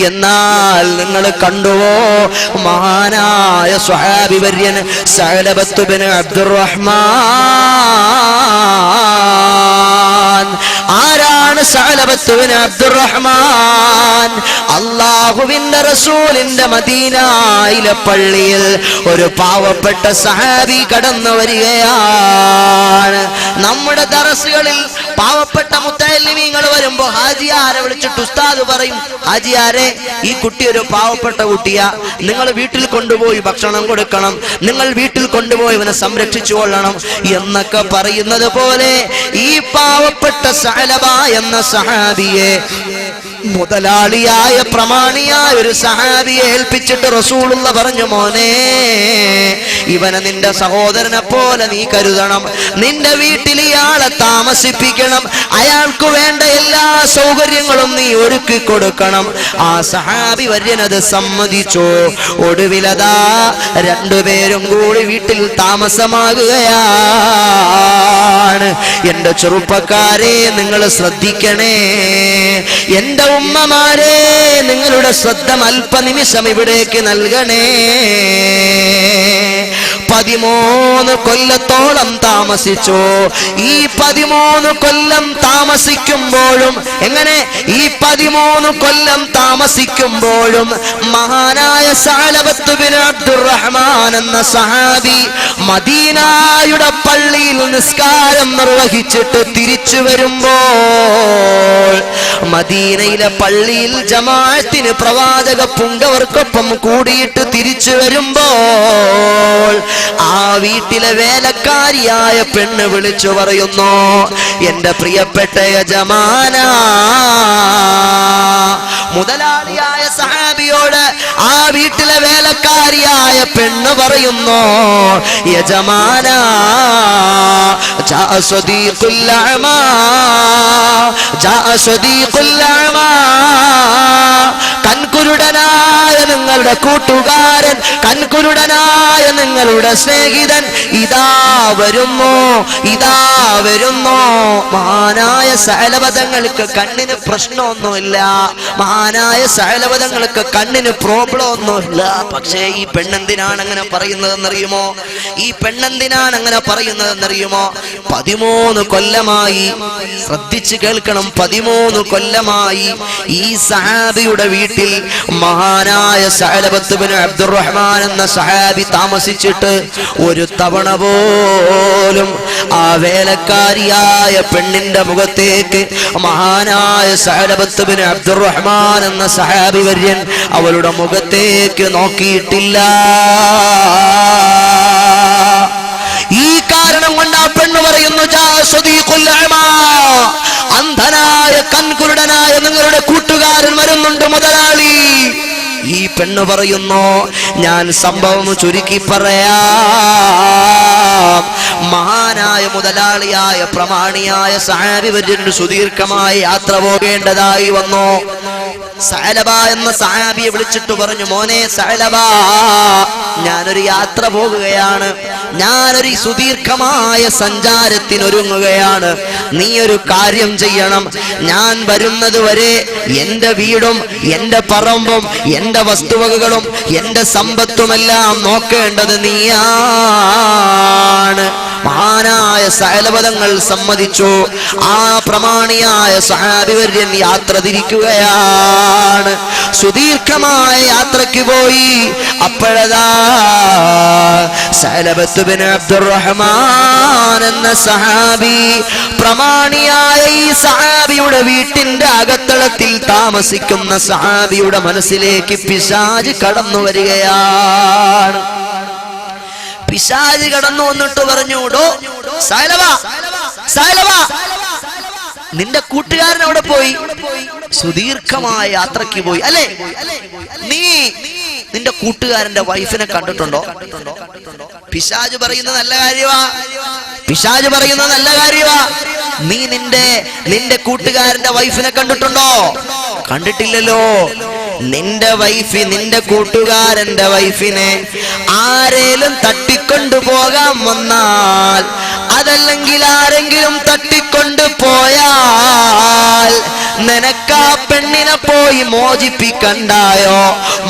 എന്നാൽ നിങ്ങൾ കണ്ടുവോ മഹാനായ സ്വഹാബി വര്യൻ സഅലബത്ത് ഇബ്നു അബ്ദുറഹ്മാൻ? ആരാണ് സഅലബത്ത് ഇബ്നു അബ്ദുറഹ്മാൻ? അല്ലാഹുവിന്റെ റസൂലിന്റെ മദീനയിലെ പള്ളിയിൽ ഒരു പാവപ്പെട്ട സഹാബി കടന്നു വരികയാണ്. നമ്മുടെ ദർസുകളിൽ പാവപ്പെട്ട മുത്തഅല്ലിമീങ്ങൾ വരുമ്പോ ഹാജിയാരെ വിളിച്ചിട്ട് ഉസ്താദ് പറയും, ഹാജിയാരെ ഈ കുട്ടി ഒരു പാവപ്പെട്ട കുട്ടിയാ, നിങ്ങൾ വീട്ടിൽ കൊണ്ടുപോയി ഭക്ഷണം കൊടുക്കണം, നിങ്ങൾ വീട്ടിൽ കൊണ്ടുപോയി ഇവനെ സംരക്ഷിച്ചു കൊള്ളണം എന്നൊക്കെ പറയുന്നത് പോലെ ഈ പാവപ്പെട്ട സഅലബ എന്ന സഹാബിയെ മുതലാളിയായ പ്രമാണിയായ ഒരു സഹാബിയെ ഏൽപ്പിച്ചിട്ട് റസൂലുള്ള പറഞ്ഞു, മോനെ ഇവനെ നിന്റെ സഹോദരനെ പോലെ നീ കരുതണം, നിന്റെ വീട്ടിൽ ഇയാളെ താമസിപ്പിക്കണം, അയാൾക്ക് വേണ്ട എല്ലാ സൗകര്യങ്ങളും നീ ഒരുക്കി കൊടുക്കണം. ആ സഹാബി വര്യനത് സമ്മതിച്ചു. ഒടുവിലതാ രണ്ടുപേരും കൂടി വീട്ടിൽ താമസമാകുകയാണ്. എന്റെ ചെറുപ്പക്കാരെ നിങ്ങൾ ശ്രദ്ധിക്കണേ, എന്റെ ഉമ്മമാരെ നിങ്ങളുടെ ശ്രദ്ധ അല്പനിമിഷം ഇവിടേക്ക് നൽകണേ. 13 കൊല്ലത്തോളം താമസിച്ചു. ഈ 13 കൊല്ലം താമസിക്കുമ്പോഴും എങ്ങനെ ഈ 13 കൊല്ലം താമസിക്കുമ്പോഴും മഹാനായ സഅലബത്ത് ഇബ്നു അബ്ദുറഹ്മാൻ എന്ന സഹാബി മദീനയുടെ പള്ളിയിൽ നിസ്കാരം നിർവഹിച്ചിട്ട് തിരിച്ചു വരുമ്പോൾ മദീനയിലെ പള്ളിയിൽ ജമാഅത്തിന് പ്രവാചക പുങ്കവർക്കൊപ്പം കൂടിയിട്ട് തിരിച്ചു വരുമ്പോൾ ആ വീട്ടിലെ വേലക്കാരിയായ പെണ്ണ് വിളിച്ചു പറയുന്നു, എന്റെ പ്രിയപ്പെട്ട യജമാന. മുതലാളിയായ സഹാബിയോട് ആ വീട്ടിലെ വേലക്കാരിയായ പെണ്ണ് പറയുന്നു, യജമാന, ജാഅ സദീഖുൽ അഅമാ, ജാഅ സദീഖുൽ അഅമാ. കൺകുരുടനായ നിങ്ങളുടെ കൂട്ടുകാരൻ, കൺകുരുടനായ നിങ്ങളുടെ സ്നേഹിതൻ ഇതാ വരുന്നു, ഇതാ വരുന്നു. മഹാനായ സഅലബതങ്ങൾക്ക് കണ്ണിന് പ്രശ്നമൊന്നുമില്ല, മഹാനായ സഅലബതങ്ങൾക്ക് കണ്ണിന് പ്രോബ്ലം ഒന്നുമില്ല. പക്ഷേ ഈ പെണ്ണെന്തിനാണ് അങ്ങനെ പറയുന്നതെന്നറിയുമോ? ഈ പെണ്ണെന്തിനാണ് അങ്ങനെ പറയുന്നതെന്നറിയുമോ? 13 കൊല്ലമായി, ശ്രദ്ധിച്ച് കേൾക്കണം, 13 കൊല്ലമായി ഈ സഹാബിയുടെ വീട്ടിൽ മഹാനായ സഅലബത്ത് ഇബ്നു അബ്ദുറഹ്മാൻ എന്ന സഹാബി താമസിച്ചിട്ട് ഒരു തവണ പോലും ആ വേലക്കാരിയായ പെണ്ണിന്റെ മുഖത്തേക്ക് മഹാനായ സഅലബത്ത് ഇബ്നു അബ്ദുറഹ്മാൻ എന്ന സഹാബി വര്യൻ അവളുടെ മുഖത്തേക്ക് നോക്കിയിട്ടില്ല. ഈ കാരണം കൊണ്ട് ആ പെണ്ണ് പറയുന്നു, അന്ധനായ കൺകുരുടനായ നിങ്ങളുടെ കൂട്ടുകാരൻ വരുന്നുണ്ട് മുതലാളി. ഈ പെണ്ണ് പറയുന്നു, ഞാൻ സംഭവം ചുരുക്കി പറയാം. മഹാനായ മുതലാളിയായ പ്രമാണിയായ സഹാബി വര്യന് സുദീർഘമായ യാത്ര പോകേണ്ടതായി വന്നു. സഅലബ എന്ന സഹാബിയെ വിളിച്ചിട്ട് പറഞ്ഞു, മോനെ സഅലബ, ഞാനൊരു യാത്ര പോകുകയാണ്, ഞാനൊരു സുദീർഘമായ സഞ്ചാരത്തിനൊരുങ്ങുകയാണ്. നീ ഒരു കാര്യം ചെയ്യണം, ഞാൻ വരുന്നത് വരെ എന്റെ വീടും എന്റെ പറമ്പും എന്റെ വസ്തുവകകളും എന്റെ സമ്പത്തുമെല്ലാം നോക്കേണ്ടത് നീയാണ്. മഹാനായ സഅലബതങ്ങൾ സമ്മതിച്ചു. ആ പ്രമാണിയായ സഹാബി വര്യൻ യാത്ര തിരിക്കുകയാണ്. സുദീർഘമായ യാത്രയ്ക്ക് പോയി. അപ്പോഴതാ സഅലബത്ത് ഇബ്നു അബ്ദുറഹ്മാൻ എന്ന സഹാബി, പ്രമാണിയായ ഈ സഹാബിയുടെ വീട്ടിന്റെ അകത്തളത്തിൽ താമസിക്കുന്ന സഹാബിയുടെ മനസ്സിലേക്ക് പിശാച് കടന്നു വരികയാണ്. പിശാച് കടന്നു വന്നിട്ട് പറഞ്ഞു, ഡോ സഅലബ, സഅലബ, നിന്റെ കൂട്ടുകാരൻ അവിടെ പോയി, സുദീർഘമായ യാത്രയ്ക്ക് പോയി അല്ലേ? നീ നിന്റെ കൂട്ടുകാരന്റെ വൈഫിനെ കണ്ടിട്ടുണ്ടോ? പിശാച് പറയുന്ന നല്ല കാര്യമാ, പിശാച് പറയുന്ന നല്ല കാര്യമാ. നീ നിന്റെ കൂട്ടുകാരന്റെ വൈഫിനെ കണ്ടിട്ടുണ്ടോ? കണ്ടിട്ടില്ലല്ലോ. നിന്റെ വൈഫ്, നിന്റെ കൂട്ടുകാരന്റെ വൈഫിനെ ആരേലും തട്ടിക്കൊണ്ടു പോകാൻ വന്നാൽ അതല്ലെങ്കിൽ ആരെങ്കിലും തട്ടിക്കൊണ്ട് പോയാൽ നിനക്കാ പെണ്ണിനെ പോയി മോചിപ്പിക്കണ്ടായോ?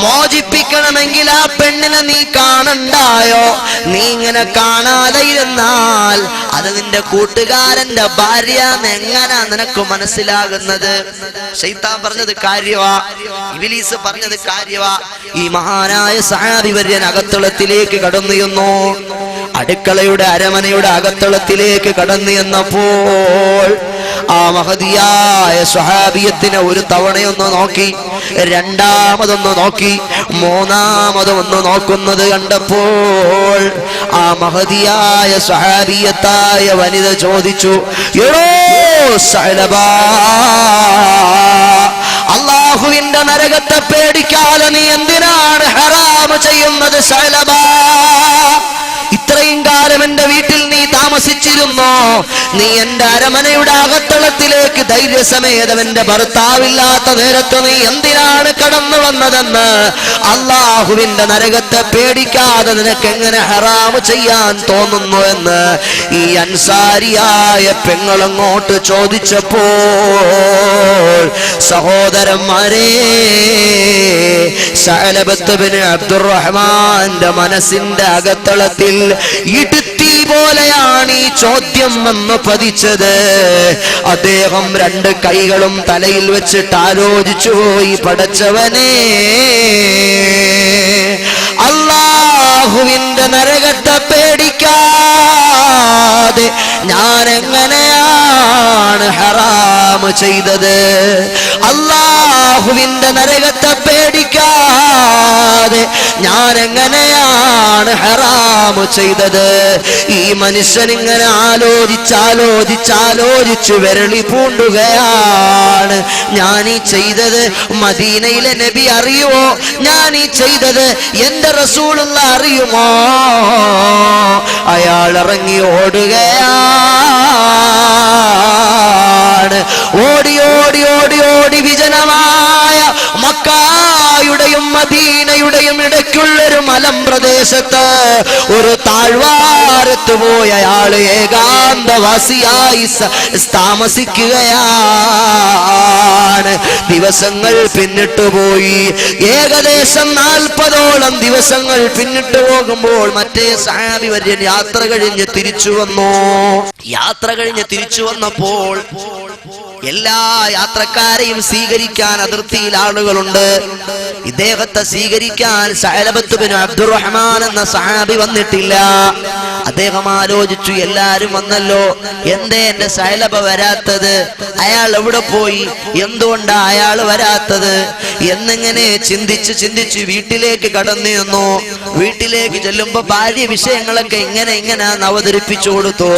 മോചിപ്പിക്കണമെങ്കിൽ ആ പെണ്ണിനെ നീ കാണണ്ടായോ? നീ ഇങ്ങനെ കാണാതെ ഇരുന്നാൽ അത് നിന്റെ കൂട്ടുകാരന്റെ ഭാര്യ എങ്ങനെ നിനക്ക് മനസ്സിലാകുന്നത്? ശൈത്താൻ പറഞ്ഞത് കാര്യവാ, ഇബ്ലീസ് പറഞ്ഞത് കാര്യവാ. ഈ മഹാനായ സഹാബി വര്യൻ അകത്തളത്തിലേക്ക് കടന്നു ചെന്നു. അടുക്കളയുടെ അരമനയുടെ അകത്തളത്തിലേക്ക് കടന്നു ചെന്നപ്പോൾ ആ മഹദിയായ സ്വഹാബിയത്തിനെ ഒരു തവണയൊന്ന് നോക്കി, രണ്ടാമതൊന്ന് നോക്കി, മൂന്നാമതൊന്ന് നോക്കുന്നത് കണ്ടപ്പോൾ ആ മഹദിയായ സ്വഹാബിയത്തായ വനിത ചോദിച്ചു, എടോ സഅലബാ, അല്ലാഹുവിന്റെ നരകത്തെ പേടിക്കാതെ നീ എന്തിനാണ് ഹറാം ചെയ്യുന്നത് സഅലബാ? ഇത്രയും കാലം എന്റെ വീട്ടിൽ നീ താമസിച്ചിരുന്നോ? നീ എന്റെ അരമനയുടെ അകത്തളത്തിലേക്ക് ധൈര്യസമേതം എന്റെ ഭർത്താവില്ലാത്ത നേരത്ത് നീ എന്തിനാണ് കടന്നു വന്നതെന്ന് അല്ലാഹുവിന്റെ നരകത്തെ പേടിക്കാതെ നിനക്ക് എങ്ങനെ ഹറാം ചെയ്യാൻ തോന്നുന്നു എന്ന് ഈ അൻസാരിയായ പെങ്ങളങ്ങോട്ട് ചോദിച്ചപ്പോൾ സഹോദരന്മാരെ, സഅലബത്ത് ബിൻ അബ്ദുറഹ്മാന്റെ മനസ്സിന്റെ അകത്തളത്തിൽ ഇടുത്തി പോലെയാണ് ഈ ചോദ്യം വന്ന് പതിച്ചത്. അദ്ദേഹം രണ്ട് കൈകളും തലയിൽ വെച്ചിട്ട് ആലോചിച്ചു പോയി, പടച്ചവനെ, അല്ലാഹുവിന്റെ നരകത്തെ പേടിക്കാതെ ഞാൻ എങ്ങനെയാണ് ഹറാം ചെയ്തത്? അല്ലാഹുവിന്റെ നരകത്തെ പേടിക്കാതെ ഞാൻ എങ്ങനെയാണ് ഹറാം ചെയ്തത്? ഈ മനുഷ്യൻ ഇങ്ങനെ ആലോചിച്ച് വിരളി പൂണ്ടുകയാണ്. ഞാൻ ഈ ചെയ്തത് മദീനയിലെ നബി അറിയുമോ? ഞാൻ ഈ ചെയ്തത് എന്റെ റസൂലുള്ള അറിയുമോ? അയാൾ ഇറങ്ങി ഓടുകയാണ്. ഓടി ഓടി ഓടി ഓടി വിജനമായ മക്കയുടെയും മദീനയുടെയും ഇടയ്ക്കുള്ളൊരു മലമ്പ്രദേശത്ത് ഒരു താഴ്വാരത്ത് പോയ അയാള് ഏകാന്തവാസിയായി താമസിക്കുകയാണ്. ദിവസങ്ങൾ പിന്നിട്ടു പോയി. ഏകദേശം 40ഓളം ദിവസങ്ങൾ പിന്നിട്ടു പോകുമ്പോൾ മറ്റേ സഹാബി വര്യൻ യാത്ര കഴിഞ്ഞ് തിരിച്ചു വന്നു. യാത്ര കഴിഞ്ഞ് തിരിച്ചു വന്നപ്പോൾ എല്ലാ യാത്രക്കാരെയും സ്വീകരിക്കാൻ അതിർത്തിയിൽ ആളുകളുണ്ട്. ഇദ്ദേഹത്തെ സ്വീകരിക്കാൻ സഅലബത്ത് ബിൻ അബ്ദുറഹ്മാൻ എന്ന സഹാബി വന്നിട്ടില്ല. അദ്ദേഹം ആലോചിച്ചു, എല്ലാരും വന്നല്ലോ, എന്തേ എന്റെ സഅലബ വരാത്തത്? അയാൾ എവിടെ പോയി? എന്തുകൊണ്ടാ അയാൾ വരാത്തത് എന്നിങ്ങനെ ചിന്തിച്ച് വീട്ടിലേക്ക് കടന്നു ചെന്നു. വീട്ടിലേക്ക് ചെല്ലുമ്പോ ഭാര്യ വിഷയങ്ങളൊക്കെ ഇങ്ങനെ അവതരിപ്പിച്ചു കൊടുത്തു.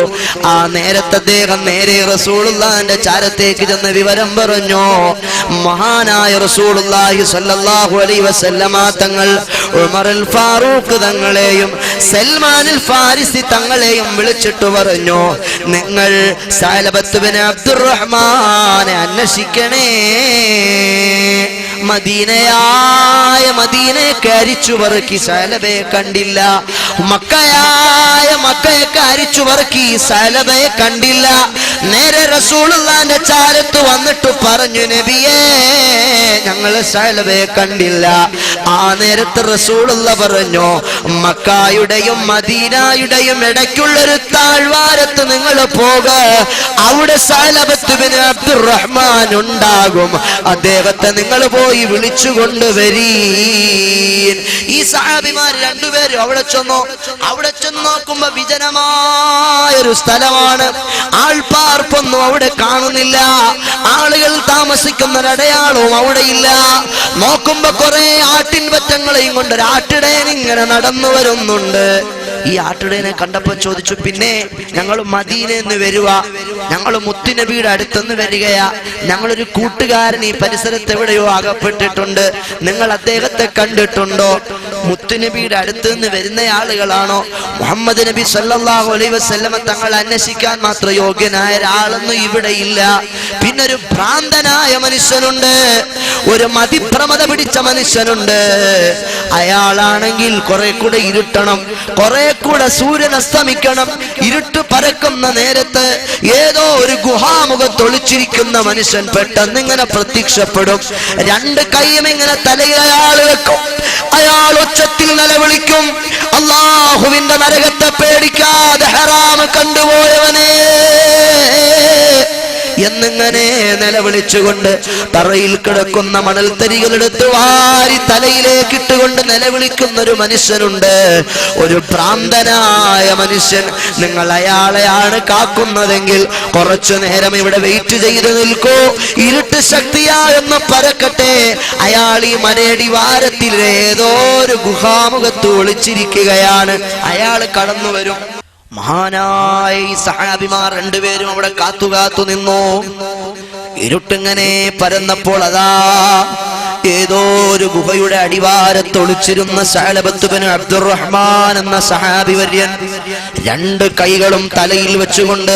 ആ നേരത്തെ അദ്ദേഹം നേരെ റസൂലുള്ളാഹിന്റെ ചാരത്തേക്ക് ചെന്ന് വിവരം പറഞ്ഞു. മഹാനായ റസൂലുള്ളാഹി സ്വല്ലല്ലാഹു അലൈഹി വസല്ലമ തങ്ങൾ ഉമറുൽ ഫാറൂഖ് തങ്ങളെയും സൽമാനുൽ ഫാരിസി തങ്ങളെയും വിളിച്ചിട്ട് പറഞ്ഞു, നിങ്ങൾ സഅലബത്ത് ബിൻ അബ്ദുറഹ്മാനെ അന്വേഷിക്കണേ. മദീനയെ കരിച്ചു പറക്കി സഅലബയെ കണ്ടില്ല. മക്കയെ കരിച്ചു പറക്കി സഅലബയെ കണ്ടില്ല. നേരെ റസൂലുള്ളാഹിന്റെ ചാരത്ത് വന്നിട്ട് പറഞ്ഞു, നബിയേ, ഞങ്ങൾ സഅലബയെ കണ്ടില്ല. ആ നേരത്ത് റസൂലുള്ള പറഞ്ഞു, മക്കയുടെയും മദീനയുടെയും ഇടയ്ക്കുള്ളൊരു താഴ്വാരത്ത് നിങ്ങൾ പോക, അവിടെ സഅലബത്ത് ബിൻ അബ്ദുറഹ്മാൻ ഉണ്ടാകും. അദ്ദേഹത്തെ നിങ്ങൾ പോയി വിളിച്ചുകൊണ്ട് വരീൻ. ഈ സഹാബിമാർ രണ്ടുപേരും അവിടെ ചെന്നു നോക്കുമ്പോ വിജനമായൊരു സ്ഥലമാണ്. ആൾപ്പാർപ്പൊന്നും അവിടെ കാണുന്നില്ല. ആളുകൾ താമസിക്കുന്ന ഒരടയാളവും അവിടെ ഇല്ല. നോക്കുമ്പോ കുറെ ആട്ടിൻ പറ്റങ്ങളെയും കൊണ്ട് ഒരാട്ടിടയൻ ഇങ്ങനെ നടന്നു വരുന്നുണ്ട്. ഈ ആട്ടിടയനെ കണ്ടപ്പോ ചോദിച്ചു, പിന്നെ ഞങ്ങൾ മദീനയിൽ നിന്ന് വരുക, ഞങ്ങൾ മുത്തുനബിയുടെ അടുത്തുനിന്ന് വരികയാ, ഞങ്ങളൊരു കൂട്ടുകാരൻ ഈ പരിസരത്ത് എവിടെയോ അകപ്പെട്ടിട്ടുണ്ട്, നിങ്ങൾ അദ്ദേഹത്തെ കണ്ടിട്ടുണ്ടോ? മുത്തുനബിയുടെ അടുത്ത് നിന്ന് വരുന്ന ആളുകളാണോ? മുഹമ്മദ് നബി സല്ലല്ലാഹു അലൈഹി വസല്ലമ തങ്ങൾ അന്വേഷിക്കാൻ മാത്രം യോഗ്യനായ ഒരാളൊന്നും ഇവിടെ ഇല്ല. പിന്നൊരു ഭ്രാന്തനായ മനുഷ്യനുണ്ട്, ഒരു മതിഭ്രമത പിടിച്ച മനുഷ്യനുണ്ട്. അയാളാണെങ്കിൽ കുറെ കൂടെ ഇരുട്ടണം, കുറെ കൂടെ സൂര്യൻ അസ്തമിക്കണം. ഇരുട്ട് പരക്കുന്ന നേരത്ത് ഏതോ ഒരു ഗുഹാമുഖത്ത് ഒളിച്ചിരിക്കുന്ന മനുഷ്യൻ പെട്ടെന്ന് ഇങ്ങനെ പ്രത്യക്ഷപ്പെടും. രണ്ട് കൈയും ഇങ്ങനെ തലയിൽ അയാൾ വെക്കും. അയാൾ ഉച്ചത്തിൽ നിലവിളിക്കും, അല്ലാഹുവിന്റെ നരകത്തെ പേടിക്കാതെ ഹറാം കണ്ടുപോയവനേ എന്നിങ്ങനെ നിലവിളിച്ചുകൊണ്ട് തറയിൽ കിടക്കുന്ന മണൽത്തരികളെടുത്ത് വാരി തലയിലേക്ക് ഇട്ടുകൊണ്ട് നിലവിളിക്കുന്ന ഒരു മനുഷ്യനുണ്ട്, ഒരു ഭ്രാന്തനായ മനുഷ്യൻ. നിങ്ങൾ അയാളെയാണ് കാക്കുന്നതെങ്കിൽ കുറച്ചു നേരം ഇവിടെ വെയിറ്റ് ചെയ്ത് നിൽക്കൂ, ഇരുട്ട് ശക്തിയായൊന്ന് പരക്കട്ടെ. അയാൾ ഈ മലയടിവാരത്തിൽ ഏതോ ഒരു ഗുഹാമുഖത്ത് ഒളിച്ചിരിക്കുകയാണ്. അയാൾ കടന്നു വരും. മഹാനായ സഹാബിമാർ രണ്ടുപേരും അവിടെ കാത്തു നിന്നു. ഇരുട്ടിങ്ങനെ പരന്നപ്പോൾ അതാ ഏതോ ഒരു ഗുഹയുടെ അടിവാരത്തൊളിച്ചിരുന്ന സഅലബത്ത് ബിൻ അബ്ദുറഹ്മാൻ എന്ന സഹാബി വര്യൻ രണ്ട് കൈകളും തലയിൽ വെച്ചുകൊണ്ട്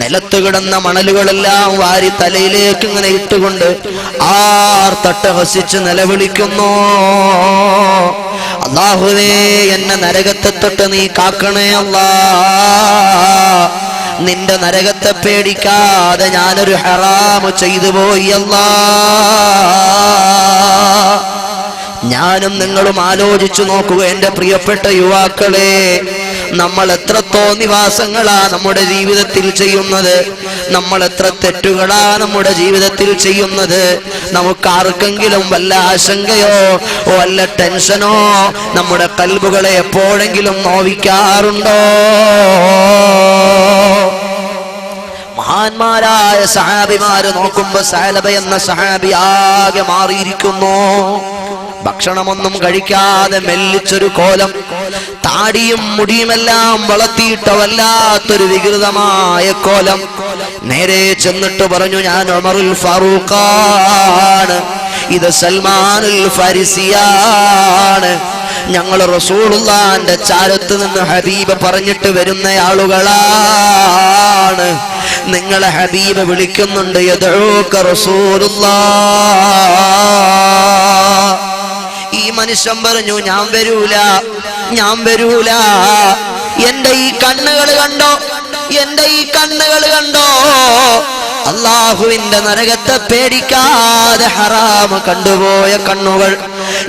നിലത്ത് കിടന്ന മണലുകളെല്ലാം വാരി തലയിലേക്ക് ഇങ്ങനെ ഇട്ടുകൊണ്ട് ആർത്തട്ടഹസിച്ച് നിലവിളിക്കുന്നു, അല്ലാഹുവേ എന്നെ നരകത്തെ തൊട്ട് നീ കാക്കണേ അല്ലാ, നിന്റെ നരകത്തെ പേടിക്കാതെ ഞാനൊരു ഹറാമ് ചെയ്തു പോയി അല്ലാ. ഞാനും നിങ്ങളും ആലോചിച്ചു നോക്കുക എന്റെ പ്രിയപ്പെട്ട യുവാക്കളെ, നമ്മൾ എത്ര തോന്നിവാസങ്ങളാ നമ്മുടെ ജീവിതത്തിൽ ചെയ്യുന്നത്, നമ്മൾ എത്ര തെറ്റുകളാ നമ്മുടെ ജീവിതത്തിൽ ചെയ്യുന്നത്. നമുക്കാർക്കെങ്കിലും വല്ല ആശങ്കയോ വല്ല ടെൻഷനോ നമ്മുടെ കൽബുകളെ എപ്പോഴെങ്കിലും നോവിക്കാറുണ്ടോ? മഹാന്മാരായ സഹാബിമാര് നോക്കുമ്പോ സഅലബ എന്ന സഹാബി ആകെ മാറിയിരിക്കുന്നു. ഭക്ഷണമൊന്നും കഴിക്കാതെ മെല്ലിച്ചൊരു കോലം, താടിയും മുടിയുമെല്ലാം വളർത്തിയിട്ട വല്ലാത്തൊരു വികൃതമായ കോലം. നേരെ ചെന്നിട്ട് പറഞ്ഞു, ഞാൻ ഉമറുൽ ഫാറൂഖാണ്, ഇത് സൽമാനുൽ ഫാരിസിയാണ്, ഞങ്ങൾ റസൂലുള്ളാഹിന്റെ ചാരത്ത് നിന്ന് ഹബീബ് പറഞ്ഞിട്ട് വരുന്ന ആളുകളാണ്. നിങ്ങളെ ഹബീബ് വിളിക്കുന്നുണ്ട്, യദഊക റസൂലുള്ളാഹ്. ഈ മനുഷ്യൻ പറഞ്ഞു, ഞാൻ വരൂല. എന്റെ ഈ കണ്ണുകൾ കണ്ടോ, അല്ലാഹുവിന്റെ നരകത്തെ പേടിക്കാതെ ഹറാമ് കണ്ടുപോയ കണ്ണുകൾ.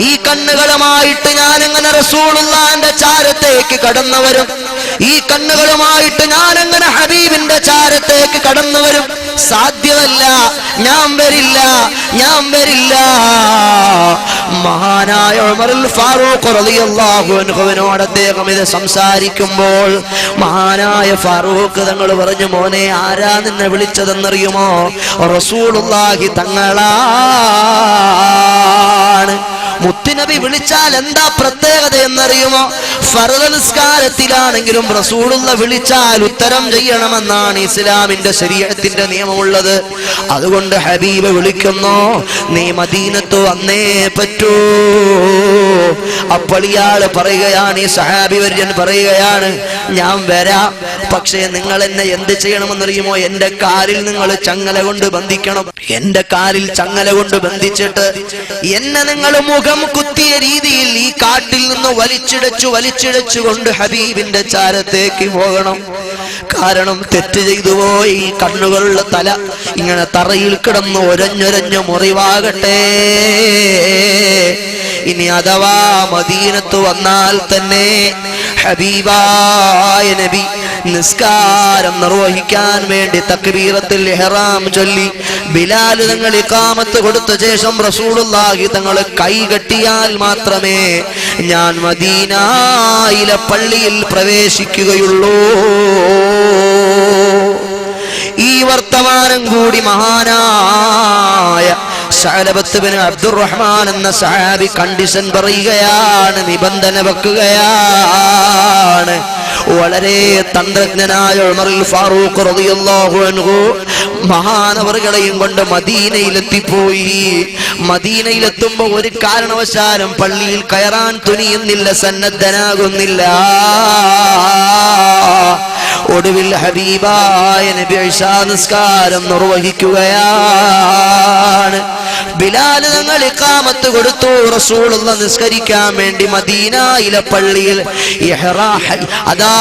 ഈ കണ്ണുകളുമായിട്ട് ഞാൻ എങ്ങനെ റസൂലുള്ളാഹിന്റെ ചാരത്തേക്ക് കടന്നു വരും? ഈ കണ്ണുകളുമായിട്ട് ഞാൻ എങ്ങനെ ഹബീബിന്റെ ചാരത്തേക്ക് കടന്നു വരും? സാധ്യമല്ല, ഞാൻ വരില്ല. മഹാനായ ഉമറുൽ ഫാറൂഖ് റളിയല്ലാഹു അൻഹുവിനോട് അദ്ദേഹം ഇത് സംസാരിക്കുമ്പോൾ മഹാനായ ഫാറൂഖ് തങ്ങൾ പറഞ്ഞു, മോനെ, ആരാ നിന്നെ വിളിച്ചതെന്നറിയുമോ? റസൂലുള്ളാഹി തങ്ങളാണ്. മുത്തുനബി വിളിച്ചാൽ എന്താ പ്രത്യേകത എന്നറിയുമോ? ഫർദ് നിസ്കാരത്തിലാണെങ്കിലും റസൂലുള്ള വിളിച്ചാൽ ഉത്തരം ചെയ്യണമെന്നാണ് ഇസ്ലാമിന്റെ ശരീഅത്തിന്റെ നിയമമുള്ളത്. അതുകൊണ്ട് ഹബീബ് വിളിക്കുന്നു, നീ മദീനത്ത് വന്നേ പറ്റൂ. അപ്പോൾ ഇയാള് പറയുകയാണ്, ഈ സഹാബി വര്യൻ പറയുകയാണ്, ഞാൻ വരാം, പക്ഷേ നിങ്ങൾ എന്നെ എന്ത് ചെയ്യണമെന്നറിയുമോ? എന്റെ കാലിൽ നിങ്ങൾ ചങ്ങല കൊണ്ട് ബന്ധിക്കണം. എന്റെ കാലിൽ ചങ്ങല കൊണ്ട് ബന്ധിച്ചിട്ട് എന്നെ നിങ്ങൾ മുഖം കുത്തിയ രീതിയിൽ ഈ കാട്ടിൽ നിന്ന് വലിച്ചിഴച്ചു കൊണ്ട് ഹബീബിന്റെ ചാരത്തേക്ക് പോകണം. കാരണം തെറ്റ് ചെയ്തു പോയി, ഈ കണ്ണുകളുള്ള തല ഇങ്ങനെ തറയിൽ കിടന്ന് ഒരഞ്ഞൊരഞ്ഞു മുറിവാകട്ടെ. ഇനി അഥവാ മദീനത്ത് വന്നാൽ തന്നെ ഹബീബായ നബി നിസ്കാരം നിർവഹിക്കാൻ വേണ്ടി തക്ബീറത്തുൽ ഇഹ്റാം ചൊല്ലി ബിലാൽ തങ്ങൾ ഇഖാമത്ത് കൊടുത്ത ശേഷം റസൂലുള്ളാഹി തങ്ങൾ കൈ കെട്ടിയാൽ മാത്രമേ ഞാൻ മദീനയിലെ പള്ളിയിൽ പ്രവേശിക്കുകയുള്ളൂ. ഈ വർത്തമാനം കൂടി മഹാനായ സഅലബത്ത് ബിൻ അബ്ദുറഹ്മാൻ എന്ന സഹാബി കണ്ടീഷൻ പറയുകയാണ്, നിബന്ധന വെക്കുകയാണ്. വളരെ തന്ത്രജ്ഞനായ ഉമറുൽ ഫാറൂഖ് റളിയല്ലാഹു അൻഹു മഹാനവറുകളെയും കൊണ്ട് മദീനയിലെത്തിപ്പോയി. മദീനയിലെത്തുമ്പോൾ ഒരു കാരണവശാലും പള്ളിയിൽ കയറാൻ തുനിയുന്നില്ല, സന്നദ്ധനാകുന്നില്ല. ഒടുവിൽ ഹബീബായ നബി ഇശാ നിസ്കാരം നിർവഹിക്കുകയാണ്. ബിലാൽ തങ്ങൾ ഇഖാമത്ത് കൊടുത്തു. റസൂലുള്ള നിസ്കരിക്കാൻ വേണ്ടി മദീനയിലെ പള്ളിയിൽ അതാ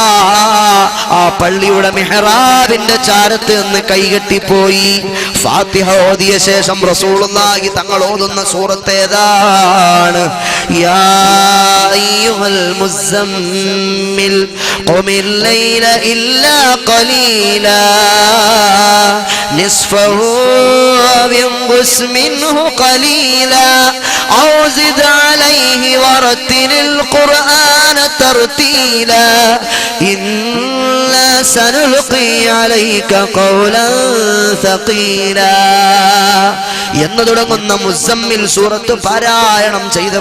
ആ പള്ളിയുടെ മിഹ്റാബിന്റെ ചാരത്ത് നിന്ന് കൈകെട്ടിപ്പോയി. ഫാത്തിഹ ഓതിയ ശേഷം റസൂലുള്ളാഹി തങ്ങൾ ഓതുന്ന സൂറത്ത് ഏതാണ്? യാ അയ്യുഹൽ മുസമ്മിൽ ഖുമിൽ ലൈല ഇല്ലാ ഖലീലാ നിസ്ഫഹു വൻഖുസ് മിൻഹു ഖലീലാ ഔ സിദ് അലൈഹി വറത്തിലിൽ ഖുർആന തർതീലാ ഇന്നാ സനുൽഖി അലൈക ഖൗലൻ സഖീലാ എന്ന് തുടങ്ങുന്ന മുസമ്മിൽ സൂറത്ത് പാരായണം ചെയ്ത്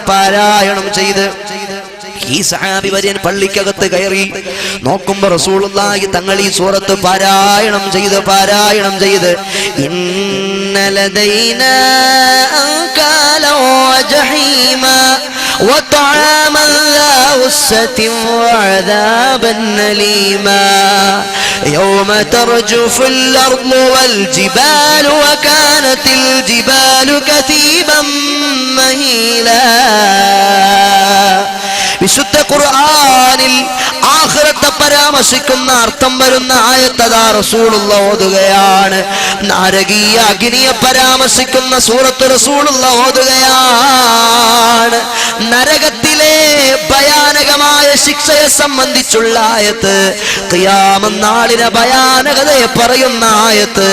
ഈ സഹാബി വര്യൻ പള്ളിക്കകത്ത് കയറി നോക്കുമ്പോ റസൂലുള്ളാഹി തങ്ങൾ ഈ സൂറത്ത് പാരായണം ചെയ്ത് ഇന്നലദൈനാ അൻകാല വജഹീമ وطعاما ذا غصة وعذابا أليما يوم ترجف الأرض والجبال وكانت الجبال كثيبا مهيلا. വിശുദ്ധ ഖുർആനിൽ ആഖിറത്തെ പരാമർശിക്കുന്ന അർത്ഥം വരുന്ന ആയത്ത് റസൂലുള്ളാഹി ഓതുകയാണ്. നരകീയ അഗ്നിയെ പരാമർശിക്കുന്ന സൂറത്ത് റസൂലുള്ളാഹി ഓതുകയാണ്. നരകത്തിലെ ഭയാനകമായ ശിക്ഷയെ സംബന്ധിച്ചുള്ള ആയത്ത്, ഖിയാമത്ത് നാളിലെ ഭയാനകതയെ പറയുന്ന ആയത്ത്.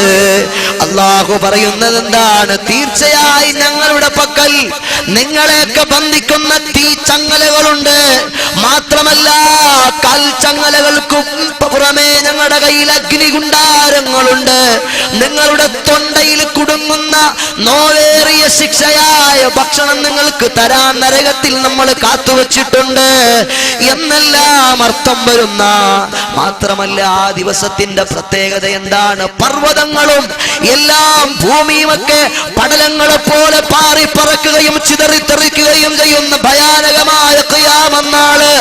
അല്ലാഹു പറയുന്നത് എന്താണ്? തീർച്ചയായും ഞങ്ങളുടെ പക്കൽ നിങ്ങളെയൊക്കെ ബന്ധിക്കുന്ന തീ ചങ്ങലകളുണ്ട്. മാത്രമല്ല കൽച്ചങ്ങലകൾക്ക് പുറമേ ഞങ്ങളുടെ കയ്യിൽ അഗ്നികുണ്ടാരങ്ങളുണ്ട്. നിങ്ങളുടെ തൊണ്ടയിൽ കുടുങ്ങുന്ന നോവേറിയ ശിക്ഷയായ ഭക്ഷണം നിങ്ങൾക്ക് തരാൻ നരകത്തിൽ നമ്മൾ കാത്തുവച്ചിട്ടുണ്ട് എന്നെല്ലാം അർത്ഥം വരുന്ന. മാത്രമല്ല ആ ദിവസത്തിന്റെ പ്രത്യേകത എന്താണ്? പർവ്വതങ്ങളും എല്ലാം ഭൂമിയുമൊക്കെ പടലങ്ങളെ പോലെ പാറിപ്പറക്കുകയും ചിതറിത്തെറിക്കുകയും ചെയ്യുന്ന ഭയാനകമായ ഖിയാമത്ത് നാള്.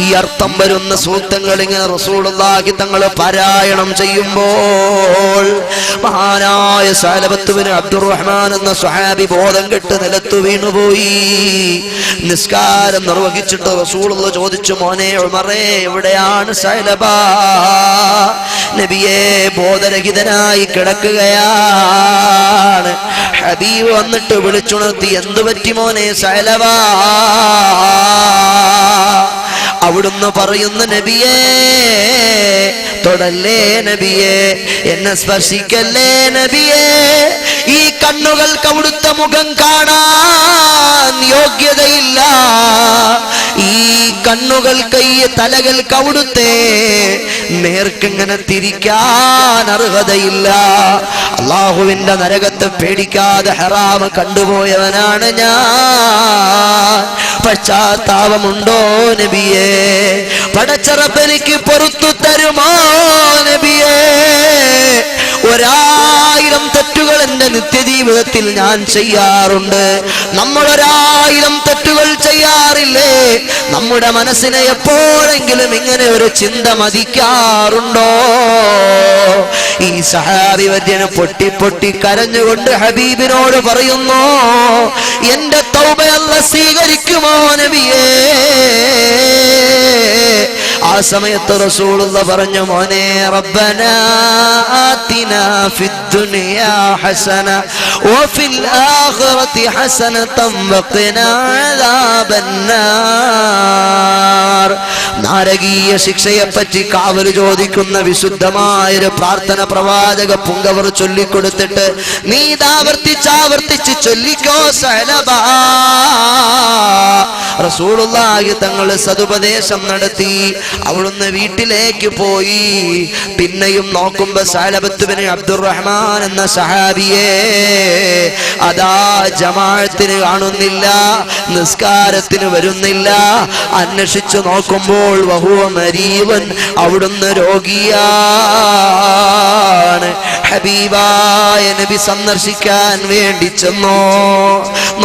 ഈ അർത്ഥം വരുന്ന സൂക്തങ്ങൾ ഇങ്ങനെ റസൂലുള്ളാഹി തങ്ങൾ പാരായണം ചെയ്യുമ്പോൾ മഹാനായ സഅലബത്ത് ബിൻ അബ്ദുറഹ്മാൻ എന്ന സ്വഹാബി ബോധം കെട്ട് നിലത്തു വീണുപോയി. നിസ്കാരം നിർവഹിച്ചിട്ട് റസൂലുള്ളാഹി ചോദിച്ചു, മോനെ ഉമറേ, എവിടെയാണ് സഅലബ? നബിയെ, ബോധരഹിതനായി കിടക്കുകയാണ്. ഹബീബ് വന്നിട്ട് വിളിച്ചുണർത്തി, എന്തു പറ്റി മോനെ സഅലബ? അവിടുന്ന് പറയുന്ന, നബിയേ, തൊടല്ലേ നബിയേ, എന്നെ സ്പർശിക്കല്ലേ നബിയേ, ഈ കണ്ണുകൾക്ക് അവിടുത്തെ മുഖം കാണാൻ യോഗ്യതയില്ല, ഈ കണ്ണുകൾക്ക് ഈ തലകൾക്ക് അവിടുത്തെ നേർക്കിങ്ങനെ തിരിക്കാൻ അർഹതയില്ല. അള്ളാഹുവിന്റെ നരകത്തെ പേടിക്കാതെ ഹറാമ് കണ്ടുപോയവനാണ് ഞാൻ. പശ്ചാത്താപമുണ്ടോ നബിയേ? പടച്ചറബെനിക്ക് പൊറുത്തു തരുമോ നബിയേ? 1000 തെറ്റുകൾ എന്റെ നിത്യജീവിതത്തിൽ ഞാൻ ചെയ്യാറുണ്ട്. നമ്മൾ 1000 തെറ്റുകൾ ചെയ്യാറില്ലേ? നമ്മുടെ മനസ്സിനെ എപ്പോഴെങ്കിലും ഇങ്ങനെ ഒരു ചിന്ത മതിക്കാറുണ്ടോ? ഈ സഹാബി വര്യന് പൊട്ടി പൊട്ടി കരഞ്ഞുകൊണ്ട് ഹബീബിനോട് പറയുന്നു, എന്റെ തൗബ അല്ലാഹ് സ്വീകരിക്കുമോ നബിയേ? ആ സമയത്ത് റസൂലുള്ളാഹി പറഞ്ഞു, മോനെ, റബ്ബനാ ആതിനാ ഫിദ്ദുനിയാ ഹസന വഫിൽ ആഖിറതി ഹസനതൻ വഖിനാ അദാബന്നാർ. നരകീയ ശിക്ഷയെപ്പറ്റി കാവൽ ചോദിക്കുന്ന വിശുദ്ധമായൊരു പ്രാർത്ഥന പ്രവാചക പുങ്കവർ ചൊല്ലിക്കൊടുത്തിട്ട്, നീ ഇതാവർത്തിച്ച് ചൊല്ലിക്കോ സഅലബ. റസൂലുള്ളാഹി തങ്ങൾ സതുപദേശം നടത്തി. അവിടുന്ന് വീട്ടിലേക്ക് പോയി. പിന്നെയും നോക്കുമ്പോ സഅലബത്ത് ബിൻ അബ്ദുറഹ്മാൻ എന്ന സഹാബിയെ അതാ ജമാഅത്തിന് കാണുന്നില്ല, നിസ്കാരത്തിന് വരുന്നില്ല. അന്വേഷിച്ചു നോക്കുമ്പോൾ വഹുവ മരീവൻ, അവിടുന്ന് രോഗിയാണ്. ഹബീബായ നബി സന്ദർശിക്കാൻ വേണ്ടി ചെന്നോ.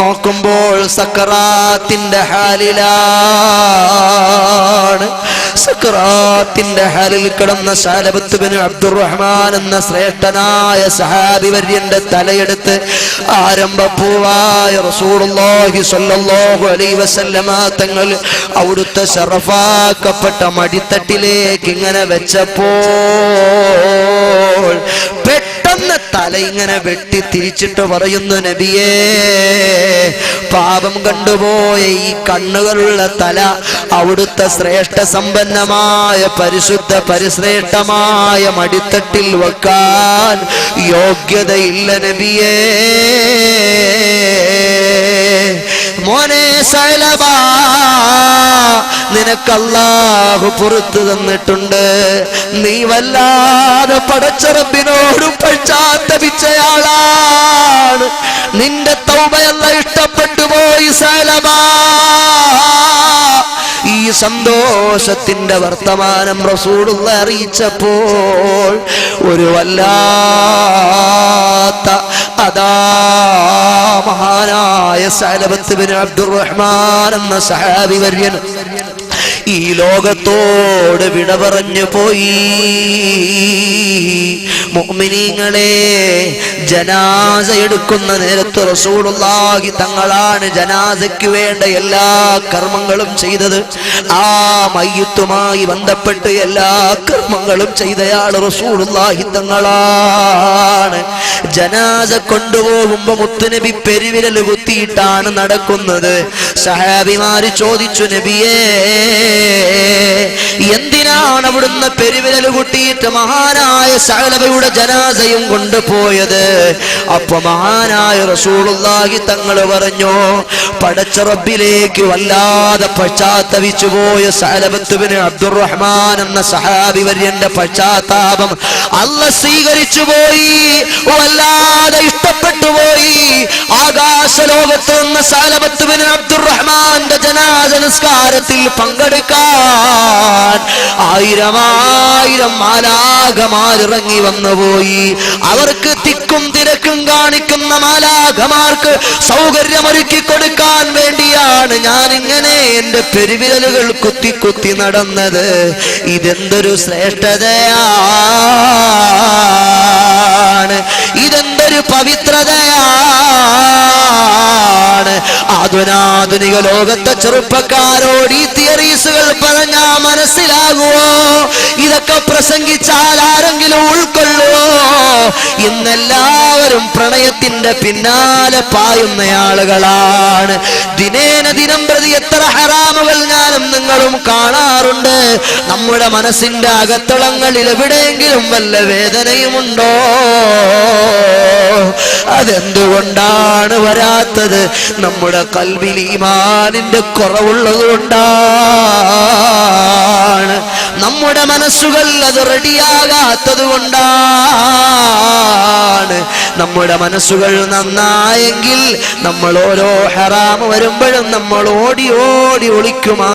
നോക്കുമ്പോൾ സക്കറാത്തിന്റെ ഹാലിലാണ്. സക്കറാത്തിന്റെ ഹാലിൽ കിടന്ന സഅലബത്ത് ബിൻ അബ്ദുറഹ്മാൻ എന്ന ശ്രേഷ്ഠനായ സഹാബി വര്യന്റെ തലയെടുത്ത് ആരംഭപ്പൂവായ റസൂലുള്ളാഹി സ്വല്ലല്ലാഹു അലൈഹി വസല്ലമ തങ്ങൾ അവിടുത്തെ ശറഫാക്കപ്പെട്ട മടിത്തട്ടിലേക്ക് ഇങ്ങനെ വെച്ചപ്പോൾ പെട്ടെന്ന് തല ഇങ്ങനെ വെട്ടി തിരിച്ചിട്ട് പറയുന്നു, നബിയേ, പാപം കണ്ടുപോയ ഈ കണ്ണുകളുള്ള തല അവിടുത്തെ ശ്രേഷ്ഠ സമ്പന്നമായ പരിശുദ്ധ പരിശ്രേഷ്ഠമായ മടിത്തട്ടിൽ വെക്കാൻ യോഗ്യതയില്ല നബിയേ. മോനെ സഅലബ, നിനക്ക് അല്ലാഹു പുറത്തു തന്നിട്ടുണ്ട്. നീ വല്ലാതെ പടച്ച റബ്ബിനോട് പശ്ചാത്തപിച്ചയാളാണ്. നിന്റെ തൗബയല്ല ഇഷ്ടപ്പെട്ടു പോയി സഅലബ. ഈ സന്തോഷത്തിന്റെ വർത്തമാനം റസൂലുള്ള അറിയിച്ചപ്പോൾ ഒരു വല്ലാത്ത അതാ മഹാനായ സഅലബത്ത് ബിൻ അബ്ദുറഹ്മാൻ എന്ന സഹാബി വര്യൻ ഈ ലോകത്തോട് വിട പറഞ്ഞു പോയി. മുഅ്മിനീങ്ങളെ, ജനാസ എടുക്കുന്ന നേരത്ത് റസൂലുള്ളാഹി തങ്ങളാണ് ജനാസയ്ക്ക് വേണ്ട എല്ലാ കർമ്മങ്ങളും ചെയ്തത്. ആ മയ്യിത്തുമായി ബന്ധപ്പെട്ട് എല്ലാ കർമ്മങ്ങളും ചെയ്തയാൾ റസൂലുള്ളാഹി തങ്ങളാണ്. ജനാസ കൊണ്ടുപോകുമ്പോ മുത്തുനബി പെരുവിരൽ കുത്തിയിട്ടാണ് നടക്കുന്നത്. സഹാബിമാര് ചോദിച്ചു, നബിയേ, എന്തിനാണ് അവിടുന്ന് പെരുവിരൽ കുത്തിയിട്ട് മഹാനായ സഅലബയുടെ ജനാസയും കൊണ്ടുപോയത്? അപ്പൊ മഹാനായ റസൂലുള്ളാഹി തങ്ങൾ പറഞ്ഞു, പടച്ച റബ്ബിലേക്ക് വല്ലാതെ പശ്ചാത്തപിച്ചു പോയ സഅലബത്ത് ബിൻ അബ്ദുറഹ്മാൻ എന്ന സഹാബി വര്യന്റെ പശ്ചാത്താപം അല്ലാഹ് സ്വീകരിച്ചു പോയി, വല്ലാതെ ഇഷ്ടപ്പെട്ടു പോയി. ആകാശലോകത്ത് നിന്ന് സഅലബത്ത് ബിൻ അബ്ദുറഹ്മാന്റെ ജനാസ നിസ്കാരത്തിൽ പങ്കെടുക്കാൻ ആയിരം മാലാഖമാരിറങ്ങി വന്നുപോയി. അവർക്ക് തിക്കും തിരക്കും കാണിക്കുന്ന മാലാഖമാർക്ക് സൗകര്യമൊരുക്കി കൊടുക്കാൻ വേണ്ടിയാണ് ഞാൻ ഇങ്ങനെ എന്റെ പെരുവിരലുകൾ കുത്തി കുത്തി നടന്നത്. ഇതെന്തൊരു ശ്രേഷ്ഠതയാണ്, ഇതെന്തൊരു പവിത്രതയാണ്. ആധുനിക ലോകത്തെ ചെറുപ്പക്കാരോട് ഈ തിയറീസുകൾ പറഞ്ഞാ മനസ്സിലാകുവോ? ഇതൊക്കെ പ്രസംഗിച്ചാൽ ആരെങ്കിലും ഉൾക്കൊള്ളുവോ? ഇന്നെല്ലാവരും പ്രണയത്തിന്റെ പിന്നാലെ പായുന്ന ആളുകളാണ്. ദിനേന ദിനം പ്രതി എത്ര ഹറാമുകൾ ഞാനും നിങ്ങളും കാണാറുണ്ട്. നമ്മുടെ മനസ്സിന്റെ അകത്തളങ്ങളിൽ എവിടെയെങ്കിലും വല്ല വേദനയുമുണ്ടോ? അതെന്തുകൊണ്ടാണ് വരാത്തത്? നമ്മുടെ ഖൽബിൽ ഈമാനിന്റെ കുറവുള്ളത് കൊണ്ടാണ്. നമ്മുടെ മനസ്സുകൾ അത് റെഡിയാകാത്തത് കൊണ്ടാണ്. നമ്മുടെ മനസ്സുകൾ നന്നായെങ്കിൽ നമ്മൾ ഓരോ ഹറാമ് വരുമ്പോഴും നമ്മൾ ഓടി ഓടി ഒളിക്കുമാ